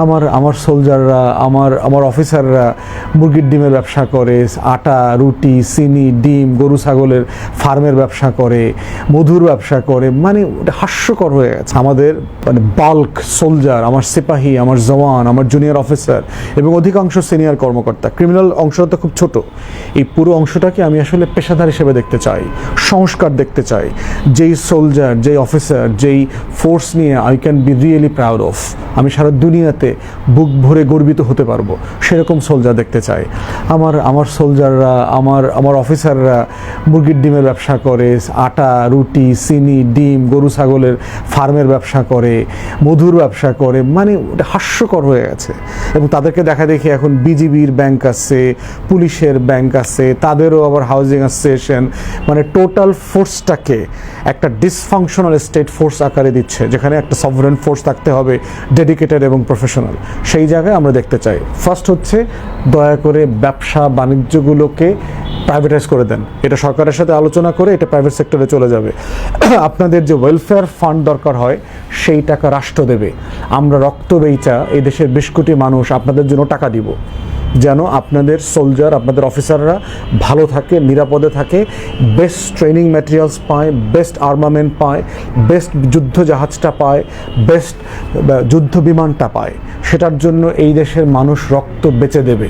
আমার আমার সোলজাররা আমার অফিসাররা মুরগির ডিমের ব্যবসা করে, আটা রুটি চিনি ডিম গরু ছাগলের ফার্মের ব্যবসা করে, মধুর ব্যবসা করে, মানে ওটা হাস্যকর হয়ে গেছে। আমাদের মানে বাল্ক সোলজার, আমার সিপাহী, আমার জওয়ান, আমার জুনিয়র অফিসার এবং অধিকাংশ সিনিয়র কর্মকর্তা, ক্রিমিনাল অংশটা খুব ছোট, এই পুরো অংশটাকে আমি আসলে পেশাদার হিসেবে দেখতে চাই, সংস্কার দেখতে চাই। যেই সোলজার, যেই অফিসার, যেই ফোর্স নিয়ে I can be really proud of, আমি সারা দুনিয়াতে বুক ভরে গর্বিত হতে পারবো, সেরকম সোলজার দেখতে চাই। আমার সোলজাররা, আমার অফিসাররা মুরগির ডিমের ব্যবসা করে, আটা রুটি চিনি ডিম গরু ছাগলের ফার্মের ব্যবসা করে, মধুর ব্যবসা করে, মানে ওটা হাস্যকর হয়ে গেছে। এবং তাদেরকে দেখা দেখি এখন বিজিবির ব্যাংক আছে, পুলিশের ব্যাংক আছে, তাদেরও আবার হাউজিং অ্যাসোসিয়েশন, মানে টোটাল ফোর্সটাকে একটা ডিসফাংশনাল স্টেট ফোর্স আকারে দিচ্ছে, যেখানে একটা সভরেন ফোর্স থাকতে হবে, ডেডিকেটেড এবং প্রফেশনাল। সেই জায়গায় আমরা দেখতে চাই ফার্স্ট হচ্ছে দয়া করে ব্যবসা বাণিজ্যগুলোকে প্রাইভেটাইজ করে দেন, এটা সরকারের সাথে আলোচনা করে এটা প্রাইভেট সেক্টরে চলে যাবে। আপনাদের যে ওয়েলফেয়ার ফান্ড দরকার হয় সেই টাকা রাষ্ট্র দেবে, আমরা রক্ত বেচা এই দেশের বেশ কোটি মানুষ আপনাদের জন্য টাকা দিব, যেন আপনাদের সোলজার, আপনাদের অফিসাররা ভালো থাকে, নিরাপদে থাকে, বেস্ট ট্রেনিং ম্যাটেরিয়ালস পায়, বেস্ট আর্মামেন্ট পায়, বেস্ট যুদ্ধ জাহাজটা পায়, বেস্ট যুদ্ধ বিমানটা পায়। সেটার জন্য এই দেশের মানুষ রক্ত বেচে দেবে।